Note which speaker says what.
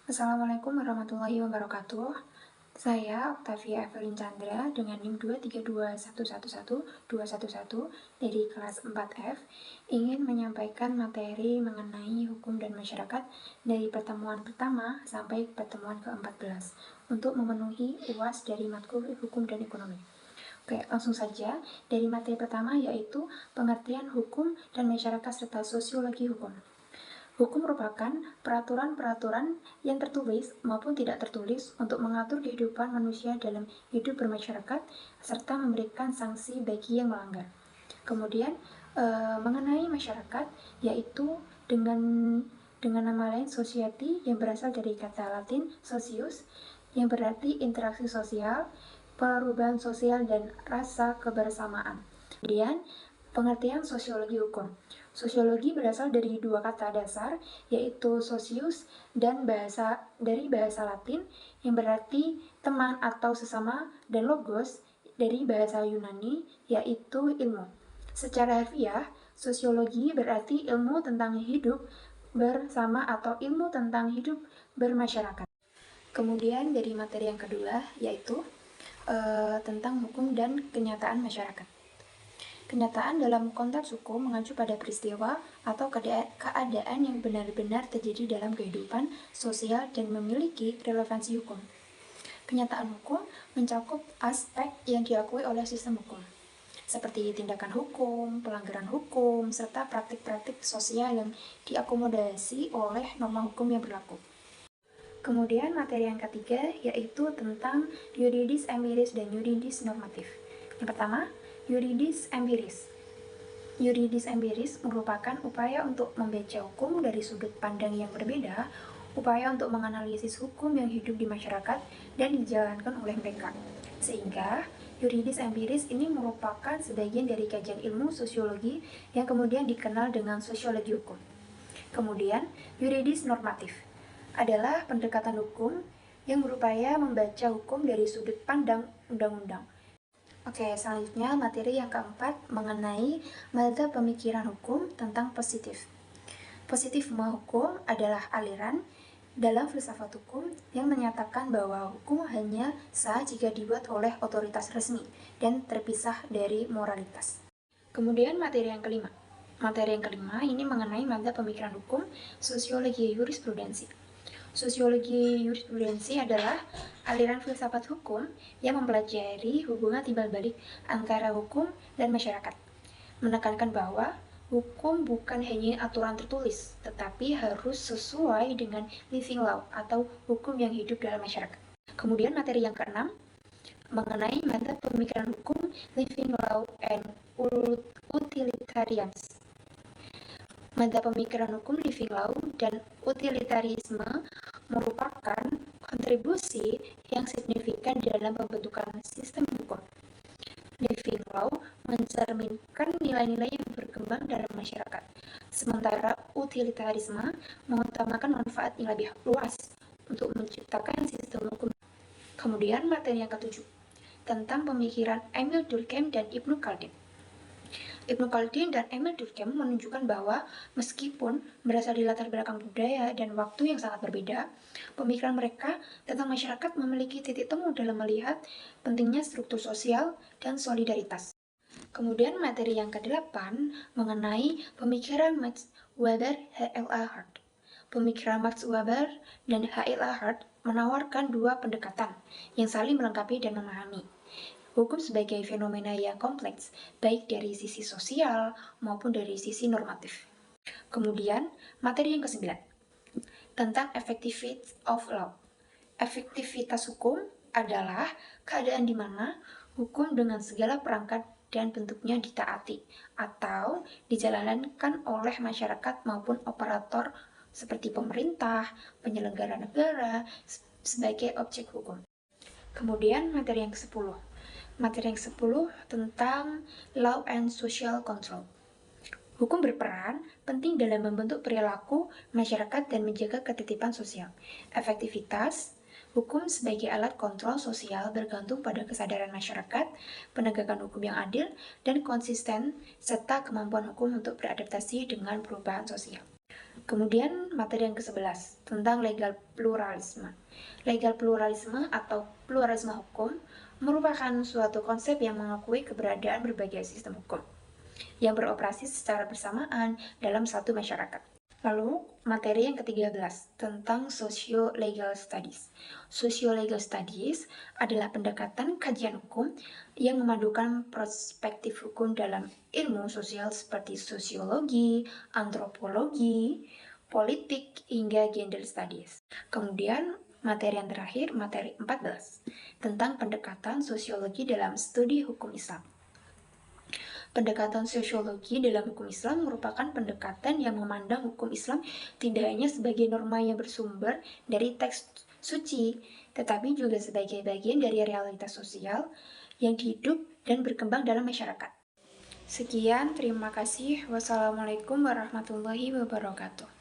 Speaker 1: Assalamualaikum warahmatullahi wabarakatuh. Saya Octavia Evelyn Chandra dengan NIM 232111211 dari kelas 4F ingin menyampaikan materi mengenai hukum dan masyarakat dari pertemuan pertama sampai pertemuan ke-14 untuk memenuhi UAS dari matkul hukum dan ekonomi. Oke, langsung saja dari materi pertama yaitu pengertian hukum dan masyarakat serta sosiologi hukum. Hukum merupakan peraturan-peraturan yang tertulis maupun tidak tertulis untuk mengatur kehidupan manusia dalam hidup bermasyarakat serta memberikan sanksi bagi yang melanggar. Kemudian mengenai masyarakat yaitu dengan nama lain society yang berasal dari kata Latin socius yang berarti interaksi sosial, perubahan sosial dan rasa kebersamaan. Kemudian pengertian sosiologi hukum. Sosiologi berasal dari dua kata dasar, yaitu socius dan dari bahasa Latin yang berarti teman atau sesama, dan logos dari bahasa Yunani yaitu ilmu. Secara harfiah, sosiologi berarti ilmu tentang hidup bersama atau ilmu tentang hidup bermasyarakat. Kemudian dari materi yang kedua yaitu tentang hukum dan kenyataan masyarakat. Kenyataan dalam konteks hukum mengacu pada peristiwa atau keadaan yang benar-benar terjadi dalam kehidupan sosial dan memiliki relevansi hukum. Kenyataan hukum mencakup aspek yang diakui oleh sistem hukum, seperti tindakan hukum, pelanggaran hukum, serta praktik-praktik sosial yang diakomodasi oleh norma hukum yang berlaku. Kemudian materi yang ketiga yaitu tentang yuridis empiris dan yuridis normatif. Yang pertama, yuridis empiris. Yuridis empiris merupakan upaya untuk membaca hukum dari sudut pandang yang berbeda, upaya untuk menganalisis hukum yang hidup di masyarakat dan dijalankan oleh mereka. Sehingga yuridis empiris ini merupakan sebagian dari kajian ilmu sosiologi yang kemudian dikenal dengan sosiologi hukum. Kemudian, yuridis normatif adalah pendekatan hukum yang berupaya membaca hukum dari sudut pandang undang-undang. Oke, selanjutnya materi yang keempat mengenai mazhab pemikiran hukum tentang positif. Positifisme hukum adalah aliran dalam filsafat hukum yang menyatakan bahwa hukum hanya sah jika dibuat oleh otoritas resmi dan terpisah dari moralitas. Kemudian materi yang kelima. Materi yang kelima ini mengenai mazhab pemikiran hukum, sosiologi jurisprudensi. Sosiologi jurisprudensi adalah aliran filsafat hukum yang mempelajari hubungan timbal balik antara hukum dan masyarakat, menekankan bahwa hukum bukan hanya aturan tertulis, tetapi harus sesuai dengan living law atau hukum yang hidup dalam masyarakat. Kemudian materi yang keenam mengenai mazhab pemikiran hukum, living law and utilitarians. Mazhab pemikiran hukum living law dan utilitarisme merupakan kontribusi yang signifikan dalam pembentukan sistem hukum. Living law mencerminkan nilai-nilai yang berkembang dalam masyarakat, sementara utilitarisme mengutamakan manfaat yang lebih luas untuk menciptakan sistem hukum. Kemudian materi yang ketujuh, tentang pemikiran Emil Durkheim dan Ibnu Khaldun. Ibnu Khaldun dan Emil Durkheim menunjukkan bahwa meskipun berasal di latar belakang budaya dan waktu yang sangat berbeda, pemikiran mereka tentang masyarakat memiliki titik temu dalam melihat pentingnya struktur sosial dan solidaritas. Kemudian materi yang ke-8 mengenai pemikiran Max Weber H.L.A. Hart. Pemikiran Max Weber dan H.L.A. Hart menawarkan dua pendekatan yang saling melengkapi dan memahami hukum sebagai fenomena yang kompleks, baik dari sisi sosial maupun dari sisi normatif. Kemudian, materi yang ke-9, tentang effectivity of law. Efektivitas hukum adalah keadaan di mana hukum dengan segala perangkat dan bentuknya ditaati atau dijalankan oleh masyarakat maupun operator seperti pemerintah, penyelenggara negara, sebagai objek hukum. Kemudian materi yang ke-10. Materi yang ke-10 tentang law and social control. Hukum berperan penting dalam membentuk perilaku masyarakat dan menjaga ketertiban sosial. Efektivitas hukum sebagai alat kontrol sosial bergantung pada kesadaran masyarakat, penegakan hukum yang adil dan konsisten, serta kemampuan hukum untuk beradaptasi dengan perubahan sosial. Kemudian materi yang ke-11 tentang legal pluralisme. Legal pluralisme atau pluralisme hukum merupakan suatu konsep yang mengakui keberadaan berbagai sistem hukum yang beroperasi secara bersamaan dalam satu masyarakat. Lalu, materi yang ke-13 tentang Socio-Legal Studies. Socio-Legal Studies adalah pendekatan kajian hukum yang memadukan perspektif hukum dalam ilmu sosial seperti sosiologi, antropologi, politik, hingga gender studies. Kemudian, materi yang terakhir, materi 14, tentang pendekatan sosiologi dalam studi hukum Islam. Pendekatan sosiologi dalam hukum Islam merupakan pendekatan yang memandang hukum Islam tidak hanya sebagai norma yang bersumber dari teks suci, tetapi juga sebagai bagian dari realitas sosial yang hidup dan berkembang dalam masyarakat. Sekian, terima kasih. Wassalamualaikum warahmatullahi wabarakatuh.